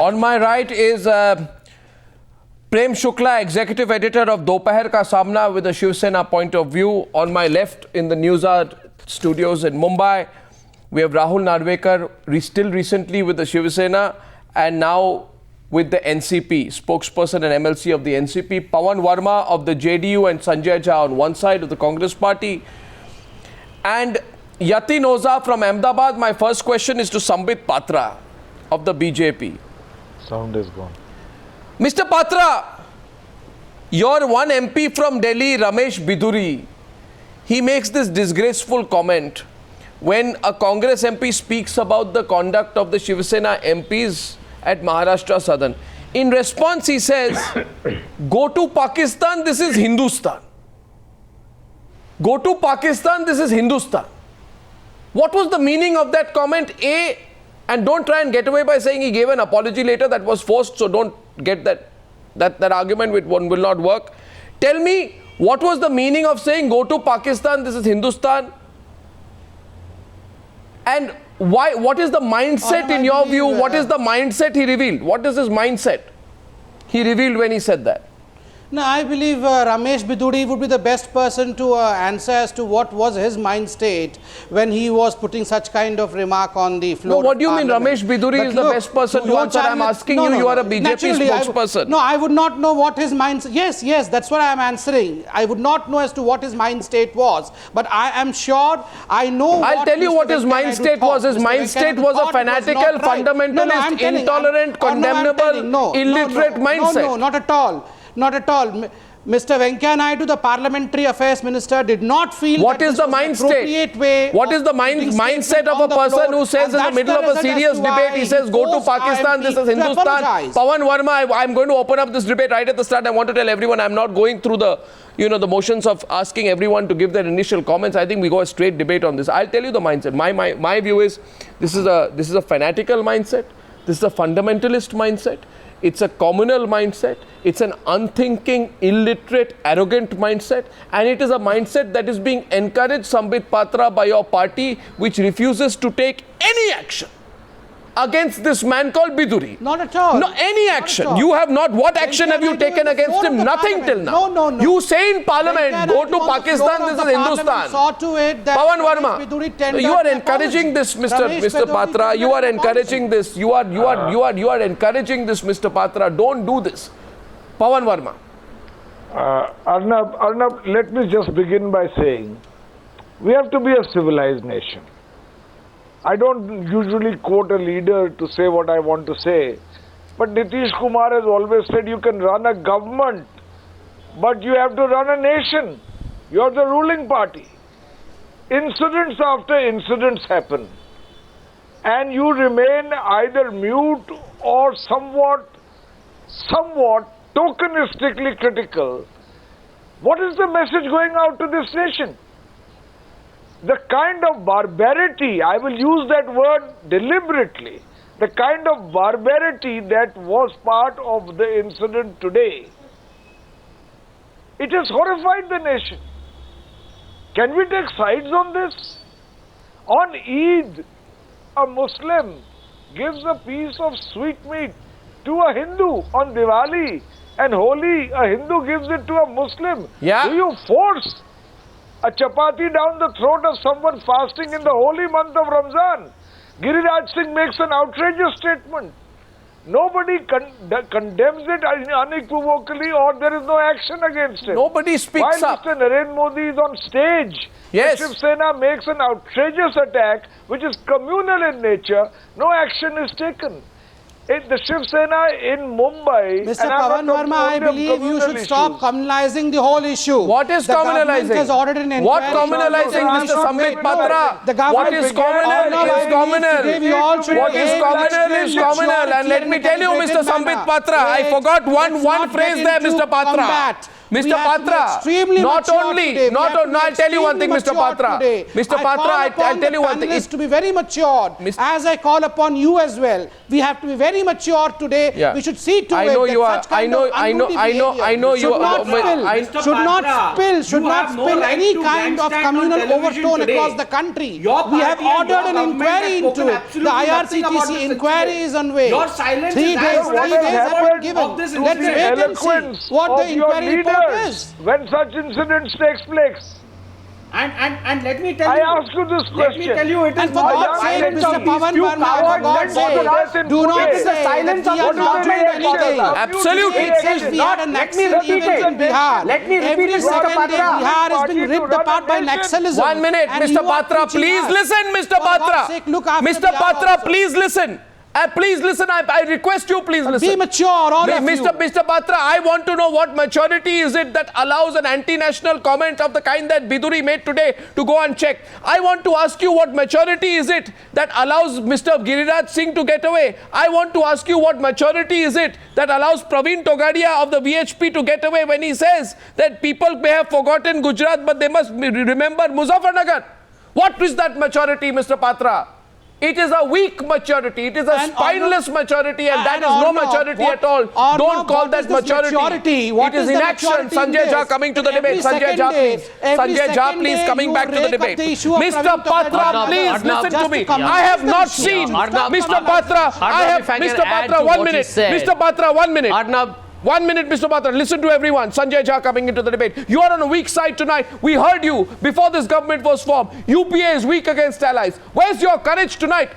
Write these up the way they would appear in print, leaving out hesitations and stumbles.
On my right is Prem Shukla, executive editor of Dopahar Ka Samna with a Shiv Sena point of view. On my left in the Newshour studios in Mumbai, we have Rahul Narvekar, still recently with the Shiv Sena and now with the NCP, spokesperson and MLC of the NCP. Pawan Verma of the JDU and Sanjay Jha on one side of the Congress party. And Yatin Oza from Ahmedabad. My first question is to Sambit Patra of the BJP. Sound is gone. Mr. Patra, your one MP from Delhi, Ramesh Bidhuri, he makes this disgraceful comment when a Congress MP speaks about the conduct of the Shiv Sena MPs at Maharashtra Sadan. In response, he says, go to Pakistan, this is Hindustan. Go to Pakistan, this is Hindustan. What was the meaning of that comment? A, and don't try and get away by saying he gave an apology later, that was forced, so don't get that argument with one will not work. Tell me, what was the meaning of saying go to Pakistan, this is Hindustan? And why? What is the mindset in your view? What is the mindset he revealed? What is his mindset he revealed when he said that? No, I believe Ramesh Bidhuri would be the best person to answer as to what was his mind state when he was putting such kind of remark on the floor. No, what do you mean Ramesh Bidhuri is the best person to answer? I'm asking you, you are a BJP spokesperson. No, I would not know what his mind... Yes, that's what I am answering. I would not know as to what his mind state was. But I am sure I know I'll tell you what his mind state was. His mind state was a fanatical, fundamentalist, intolerant, condemnable, illiterate mindset. No, not at all. Not at all. Mr. Venkaiah Naidu, the Parliamentary Affairs Minister, did not feel what is the mind state? What is the mindset of a person who says in the middle of a serious debate, he says, go to Pakistan, this is Hindustan. Pawan Verma, I'm going to open up this debate right at the start. I want to tell everyone I'm not going through the, the motions of asking everyone to give their initial comments. I think we go a straight debate on this. I'll tell you the mindset. My view is this is a fanatical mindset. This is a fundamentalist mindset. It's a communal mindset. It's an unthinking, illiterate, arrogant mindset. And it is a mindset that is being encouraged, Sambit Patra, by your party, which refuses to take any action against this man called Bidhuri. Not at all. No, any action. You have not. What action have you taken against him? Nothing till now. No. You say in Parliament, go to Pakistan, this is Hindustan. Pawan Verma, you are encouraging this, Mr. Patra. You are encouraging this. You are encouraging this, Mr. Patra. Don't do this. Pawan Verma. Arnab, let me just begin by saying, we have to be a civilized nation. I don't usually quote a leader to say what I want to say, but Nitish Kumar has always said you can run a government, but you have to run a nation. You are the ruling party. Incidents after incidents happen, and you remain either mute or somewhat tokenistically critical. What is the message going out to this nation? The kind of barbarity, I will use that word deliberately, the kind of barbarity that was part of the incident today, it has horrified the nation. Can we take sides on this? On Eid, a Muslim gives a piece of sweetmeat to a Hindu. On Diwali and Holi, a Hindu gives it to a Muslim. Yeah. Do you force a chapati down the throat of someone fasting in the holy month of Ramzan? Giriraj Singh makes an outrageous statement. Nobody condemns it unequivocally, or there is no action against it. Nobody speaks up. While Mr. Narendra Modi is on stage, yes, Shiv Sena makes an outrageous attack, which is communal in nature. No action is taken. The Shiv Sena in Mumbai... Mr. Pawan Verma, I believe you should stop communalizing the whole issue. What is communalizing? What communalizing, Mr. Sambit Patra? What is communal is communal. What is communal is communal. And let me tell you, Mr. Sambit Patra, I forgot one phrase there, Mr. Patra. Mr. We have to be Patra, extremely not mature only, today. We not have to on, be I'll tell you one thing, extremely Mr. mature Patra. today. Mr. I Patra, call I'll upon tell the you one thing. panelists to be very mature, as I call upon you as well. We have to be very mature today. Yeah. We should see to I it know that you are. such kind of unruly I know behavior you should are. not spill, should not spill any kind of communal overtone across the country. We have ordered an inquiry into it. The IRCTC inquiry is on way. 3 days have been given. Let's wait and see what the inquiry report is. When such incidents takes place. And let me tell I you. ask you this question. Let me tell you, it And is for not God's the sake, silence Mr. of Pavan these few Verma, for cowards God's that sake, voted us. do not It is the say silence that we of are not doing anything. Absolutely. Today itself we had a Naxal event in Bihar. Let me repeat Every it, Mr. second day Patra. Bihar is being ripped apart by Naxalism. 1 minute, And Mr. you are Patra, teaching please us. listen, Mr. For God's Patra. sake, look after Mr. Bihar Patra, also. please listen. Please listen, I request you, please listen. Be mature, all of you. Mr. Patra, I want to know what maturity is it that allows an anti-national comment of the kind that Bidhuri made today to go and check. I want to ask you what maturity is it that allows Mr. Giriraj Singh to get away. I want to ask you what maturity is it that allows Praveen Togadia of the VHP to get away when he says that people may have forgotten Gujarat but they must remember Muzaffarnagar. What is that maturity, Mr. Patra? It is a weak maturity. It is a spineless maturity, and that is no maturity at all. Don't call that maturity. It is inaction. Sanjay Jha coming to the debate. Sanjay Jha, please. Sanjay Jha, please, coming back to the debate. Mr. Patra, please listen to me. I have not seen Mr. Patra. I have Mr. Patra. 1 minute. Mr. Patra, 1 minute. 1 minute, Mr. Patra. Listen to everyone. Sanjay Jha coming into the debate. You are on a weak side tonight. We heard you before this government was formed. UPA is weak against allies. Where's your courage tonight?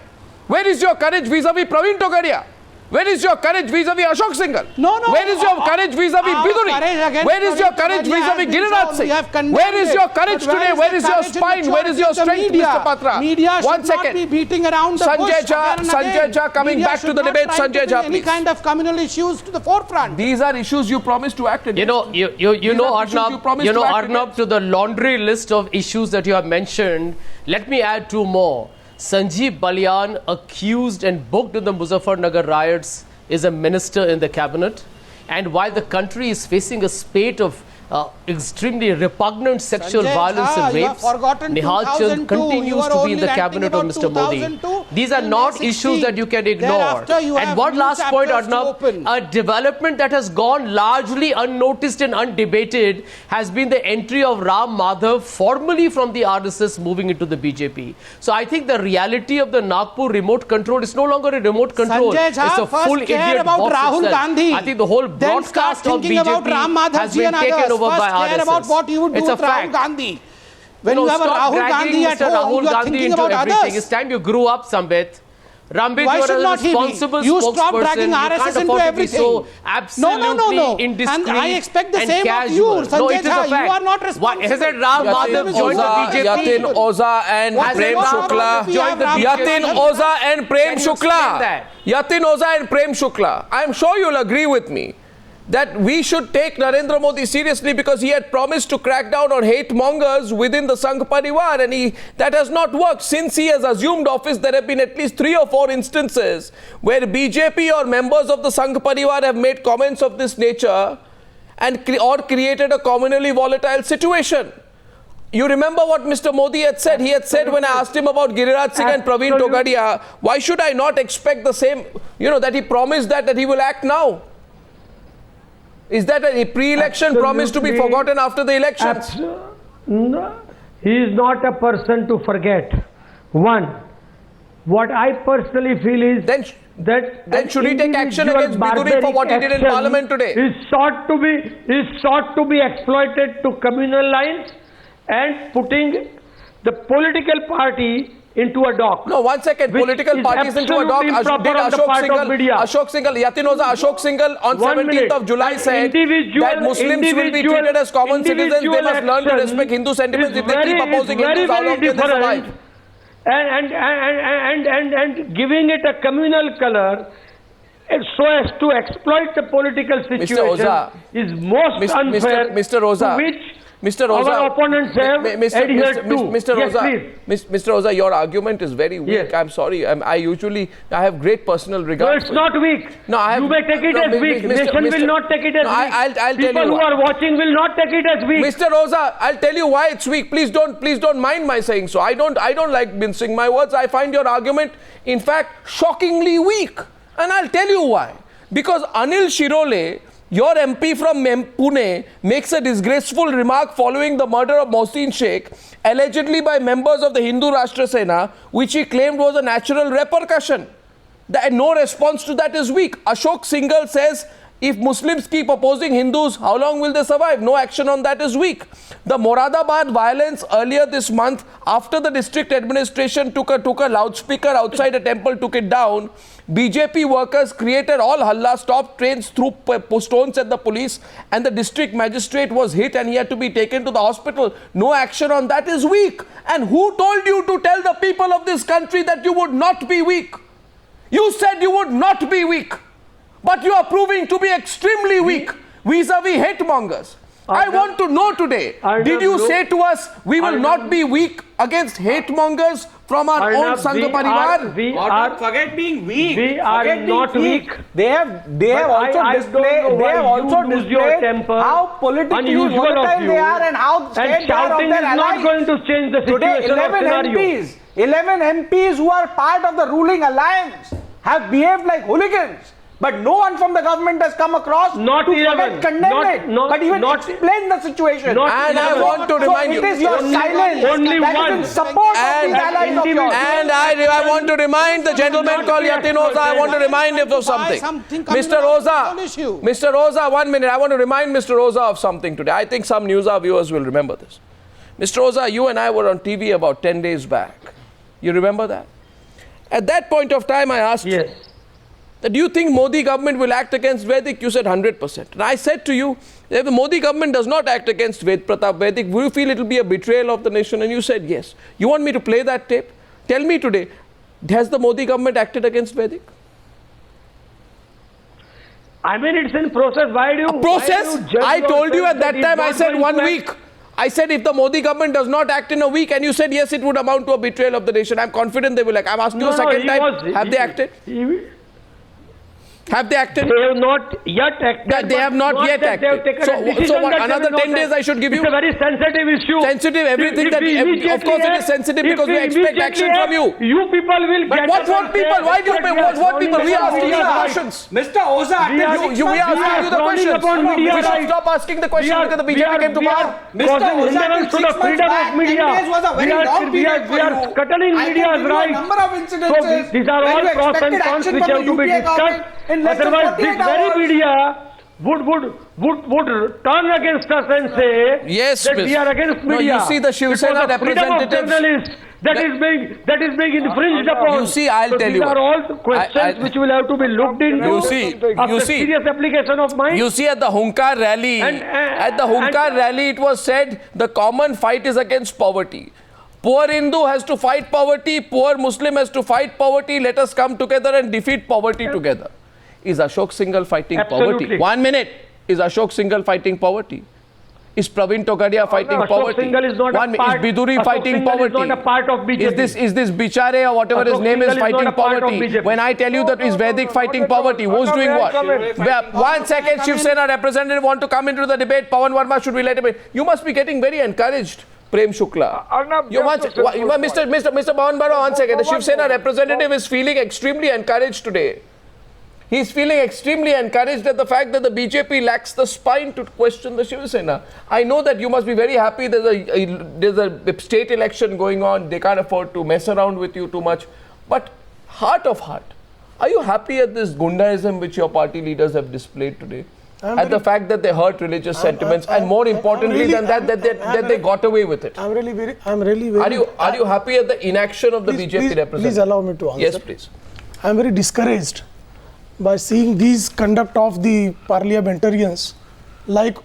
Where is your courage vis-a-vis Praveen Togadia? Where is your courage vis-a-vis Ashok Singhal? No. Where is your courage vis-a-vis Bidhuri? Where is your courage vis-a-vis Giriraj Singh? Where is your courage today? Where is your spine? Where is your strength, Mr. Patra? Media should 1 second. not be beating around the bush Sanjay Jha coming back to the debate. Sanjay Jha, any please. kind of communal issues to the forefront. These are issues you promised to act against. You know, Arnab, to the laundry list of issues that you have mentioned, let me add 2 more. Sanjeev Balyan, accused and booked in the Muzaffarnagar riots, is a minister in the cabinet. And while the country is facing a spate of extremely repugnant sexual violence and rapes, Nihal Chand continues to be in the cabinet of Mr. Modi. These are not issues that you can ignore. And one last point, Arnab, a development that has gone largely unnoticed and undebated has been the entry of Ram Madhav, formerly from the RSS, moving into the BJP. So I think the reality of the Nagpur remote control is no longer a remote control. It's a full idiot about box Rahul itself. Gandhi. I think the whole broadcast of BJP has been taken over by RSS. Care about what you would do with Rahul Gandhi. When you have a stop Rahul dragging Gandhi at Mr. home, Rahul you are Gandhi thinking into about everything. others. It's time you grew up, Sambit. Rambit, Why you are should a not he be? responsible You stop spokesperson. dragging You RSS can't into afford to be everything. so absolutely indiscreet And I expect the and same casual. of you, No, Sanjay it is a Jha. fact. You are not Why responsible. has it Ram Madhav joined the BJP? Yatin Oza and What's Prem the Shukla. joined the BJP? Yatin Oza and Prem Can you explain Shukla. that? Yatin Oza and Prem Shukla. I am sure you'll agree with me that we should take Narendra Modi seriously because he had promised to crack down on hate mongers within the Sangh Parivar, and that has not worked. Since he has assumed office, there have been at least 3 or 4 instances where BJP or members of the Sangh Parivar have made comments of this nature and or created a communally volatile situation. You remember what Mr. Modi had said? He had said when I asked him about Giriraj Singh and Praveen Togadia, why should I not expect the same, that he promised that he will act now? Is that a pre-election promise to be forgotten after the elections? No, he is not a person to forget. One, what I personally feel is then should he take action against Bidhuri for what he did in Parliament today? Is sought to be exploited to communal lines and putting the political party into a dock. No, 1 second. Political parties into a dock. Did Ashok Singhal, Yatin Oza, Ashok Singhal on 17th of July said that Muslims will be treated as common citizens. They must learn to respect Hindu sentiments. If they keep opposing Hindus, how long can they survive? And giving it a communal color so as to exploit the political situation is most unfair. Mr. Roza. Mr. Roza, our opponents have adhered to. Mr. Yes, Roza, please. Mr. Roza, your argument is very weak. Yes. I'm sorry. I have great personal regard. No, it's not weak. No, I have, you may take it as weak. Nation will not take it as weak. I'll tell you. People who are watching will not take it as weak. Mr. Roza, I'll tell you why it's weak. Please don't mind my saying so. I don't like mincing my words. I find your argument, in fact, shockingly weak. And I'll tell you why. Because Anil Shirole, your MP from Pune, makes a disgraceful remark following the murder of Mohsin Sheikh, allegedly by members of the Hindu Rashtra Sena, which he claimed was a natural repercussion. No response to that is weak. Ashok Singhal says, if Muslims keep opposing Hindus, how long will they survive? No action on that is weak. The Moradabad violence earlier this month, after the district administration took a loudspeaker outside a temple, took it down, BJP workers created all halla, stopped trains, threw stones at the police, and the district magistrate was hit and he had to be taken to the hospital. No action on that is weak. And who told you to tell the people of this country that you would not be weak? You said you would not be weak. But you are proving to be extremely weak vis-a-vis hate mongers. I want to know today, did you say to us, we will not be weak against hate mongers from our own Sangha Parivar? Forget being weak. We are not weak. They have also displayed how politically volatile they are and how scared they are of their allies. Not going to change the situation. Today, 11 MPs who are part of the ruling alliance have behaved like hooligans. But no one from the government has come across not to 11, condemn but even explain the situation. And I want to remind you, it is your silence only that one. is in support of these allies of yours. And I want to remind the gentleman called Yatin Roza, I want to remind him of something. Mr. Roza, 1 minute. I want to remind Mr. Roza of something today. I think some Newshour viewers will remember this. Mr. Roza, you and I were on TV about 10 days back. You remember that? At that point of time, I asked you, do you think Modi government will act against Vedic? You said 100%. And I said to you, if the Modi government does not act against Pratap Vedic, will you feel it will be a betrayal of the nation? And you said yes. You want me to play that tape? Tell me today, has the Modi government acted against Vedic? I mean, it's in process. Why do you... Process? I told you at that time, I said 1 week. I said if the Modi government does not act in a week, and you said yes, it would amount to a betrayal of the nation. I'm confident they will act. I'm asking you a second time, have they acted? Have they acted? They have not yet acted. They have not yet acted. So what, another 10 days I should give you? It's a very sensitive issue. Sensitive, everything that, of course it is sensitive because we expect action from you. You people will get... But what people? Why do you pay? What people? We are asking you the questions. Mr. Oza, we are asking you the questions. We should stop asking the questions because the BJP came to power. Mr. Oza, 6 months back, 10 days was a very long period for you. We are curtailing media's rights. Number of incidences. So these are all pros and cons which have to be discussed. Otherwise, this very media would turn against us and say that we are against media. No, you see the Shiv Sena representatives. That is being infringed upon. You see, I'll tell you. These are all questions which will have to be looked into. You see, serious application of mind. You see, at the Hunkar rally, it was said the common fight is against poverty. Poor Hindu has to fight poverty. Poor Muslim has to fight poverty. Let us come together and defeat poverty together. Is Ashok Singhal fighting poverty? 1 minute. Is Ashok Singhal fighting poverty? Is Praveen Togadia fighting poverty? Is Bidhuri fighting poverty? Is not a part of BJP. Is this Vichare or whatever his name is fighting poverty? When I tell you that is Vedic fighting poverty, who's doing what? 1 second, Shiv Sena representative want to come into the debate. Pawan Verma, should we let him in? You must be getting very encouraged. Prem Shukla. Mr. Pawan Verma, 1 second. The Shiv Sena representative is feeling extremely encouraged today. He is feeling extremely encouraged at the fact that the BJP lacks the spine to question the Shiv Sena. I know that you must be very happy there's a state election going on. They can't afford to mess around with you too much. But heart of heart, are you happy at this gundaism which your party leaders have displayed today? At the fact that they hurt religious sentiments, and more importantly than that they got away with it. I'm really very. Are you happy at the inaction of the BJP representative? Please allow me to answer. Yes, please. I'm very discouraged by seeing these conduct of the parliamentarians like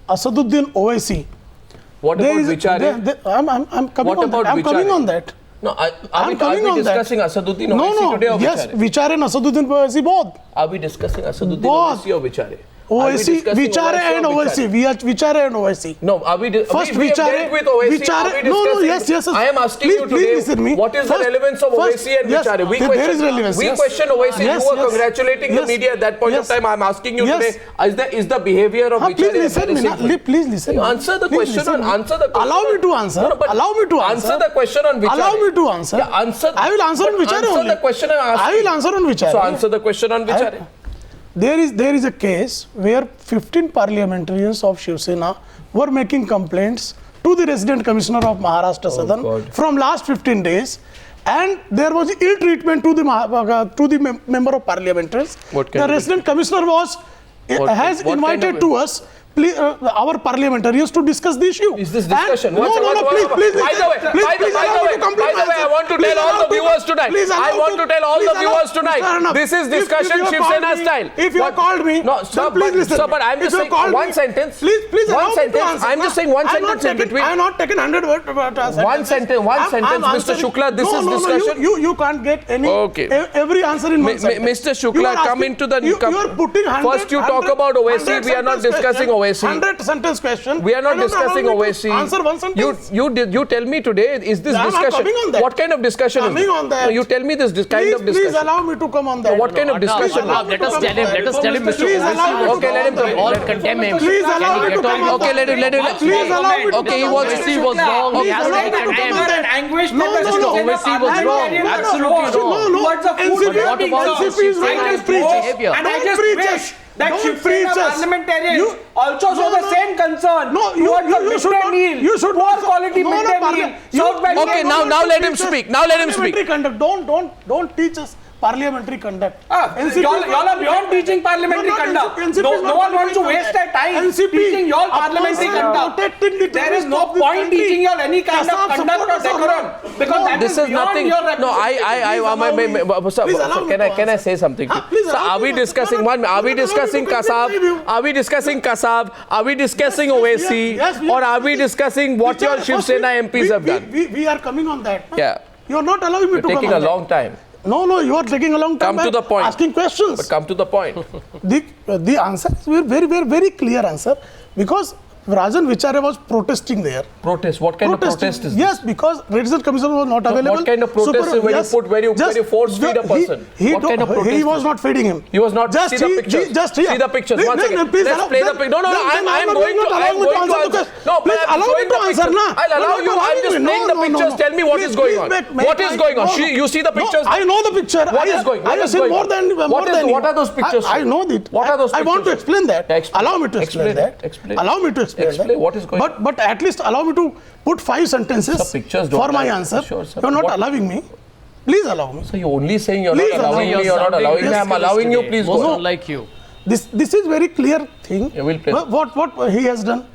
Asaduddin Owaisi. What about Vichare? I'm coming on that. No, are we discussing Asaduddin Owaisi today or Vichare? Yes, Vichare and Asaduddin Owaisi both. Are we discussing Asaduddin Owaisi or Vichare? OIC, Vichare and OIC. We are Vichare and OIC. No, are we first we Vichare with OIC? Vichare. No, yes. I am asking you today, what is the relevance of OIC and Vichare? There is relevance. We question OIC. You were congratulating the media at that point of time. I am asking you today, is the behavior of Vichare? Please listen. Answer the question. Allow me to answer. Allow me to answer. Answer the question on Vichare. Allow me to answer. I will answer on Vichare only. Answer the question I asked. I will answer on Vichare. So answer the question on Vichare. There is a case where 15 parliamentarians of Shiv Sena were making complaints to the resident commissioner of Maharashtra Sadan from last 15 days, and there was ill treatment to the member of parliamentarians. The resident commissioner has invited to us our parliamentarians to discuss the issue. Is this discussion? No, please. By the way, I want to tell all the viewers tonight. This is discussion Shiv Sena style. If you have called me, no, sir, please listen. Sir, but I'm just saying one sentence. Please one sentence. I'm just saying one sentence in between. I have not taken 100 words. One sentence, Mr. Shukla. This is discussion. You can't get any every answer in one sentence. Mr. Shukla, come into the. You are putting 100. First, you talk about OIC. We are not discussing OIC. 100 sentence question. We are not discussing OIC. Answer one sentence. You tell me today, is this discussion? What kind of discussion is this? On that. You tell me this kind of discussion. Please allow me to come on that. What kind of discussion? Let us tell him, Mr. OIC. Okay, let him come. All condemn him. Please allow me to come on. Okay, let him. Please allow me to come on. Okay, OIC was wrong. He has to be condemned. OIC was wrong. Absolutely wrong. No. What about NCP is right behavior? And I just wish that Shiv Sena parliamentarians also show the same concern towards the midday meal. You should poor quality midday meal. Okay, now let him speak. Don't teach us parliamentary conduct. Y'all are beyond teaching parliamentary conduct. No one wants to waste their time teaching y'all parliamentary conduct. There is no point teaching y'all any kind of conduct or decorum, because that is beyond your representation. No, can I say something? So are we discussing Kasab? Are we discussing Kasab? Are we discussing OAC? Or are we discussing what your Shiv Sena MPs have done? We are coming on that. Yeah. You are not allowing me to come on that. Taking a long time. No, you are taking a long time. Come to the point. Asking questions. But come to the point. The answer is very clear answer, because Rajan Vichare was protesting there. Protest? What kind of protest is this? Yes, because resident commissioner was not available. What kind of protest is where you force feed a person? What kind of protest? He was not feeding him. He was not. Just see the pictures. See the pictures. One second. Let's play the picture. No. I am going to answer. No, please allow me to answer. I'll allow you. I'm just playing the pictures. Tell me what is going on. What is going on? You see the pictures? I know the picture. What is going on? I have seen more than what are those pictures? I know it. What are those pictures? I want to explain that. Allow me to explain that. Allow me to explain that. What is going on? But at least allow me to put 5 sentences for my answer. Sure, sir. You're not allowing me. Please allow me. So you're only saying you're not allowing me, you're not allowing me. I'm allowing you. Please go. Like you. This is very clear thing. Yeah, we'll play. What he has done.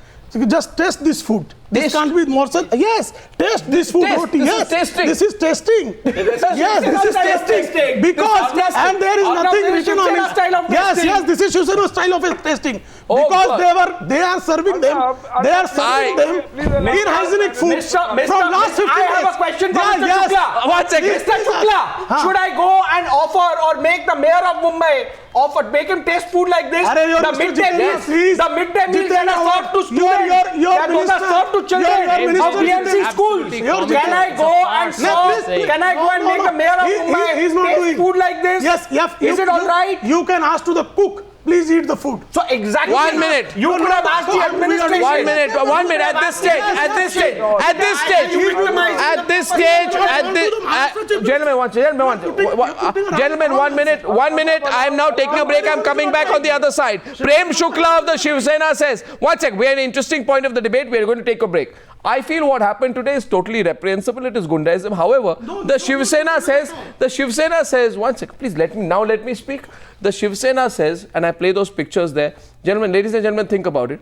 Just test this food. This can't be more. Yes, test this food. Yes, this is testing. Yes, this is testing. Because and there is nothing written on it. Yes, this is Shiv Sena style of testing. Because they are serving them. They are serving them inhygienic food from last 15 days. I have a question for Mr. Shukla. One second. Mr. Shukla, should I go and offer or make the mayor of Mumbai make him taste food like this? The midday meals that are served to students, those are served to children of BMC schools. Can I go and serve? Can I go and make the mayor of Mumbai taste food like this? Yes. Is it all right? You can ask to the cook. Please eat the food. So exactly. 1 minute. You could have asked the administration. 1 minute. At this stage. Gentlemen, 1 minute. 1 minute. I am now taking a break. I am coming back on the other side. Prem Shukla of the Shiv Sena says, 1 sec. We are in an interesting point of the debate. We are going to take a break. I feel what happened today is totally reprehensible. It is Gundaism. However, the Shiv Sena says, 1 second, please let me speak. The Shiv Sena says, and I play those pictures there. Gentlemen, ladies and gentlemen, think about it.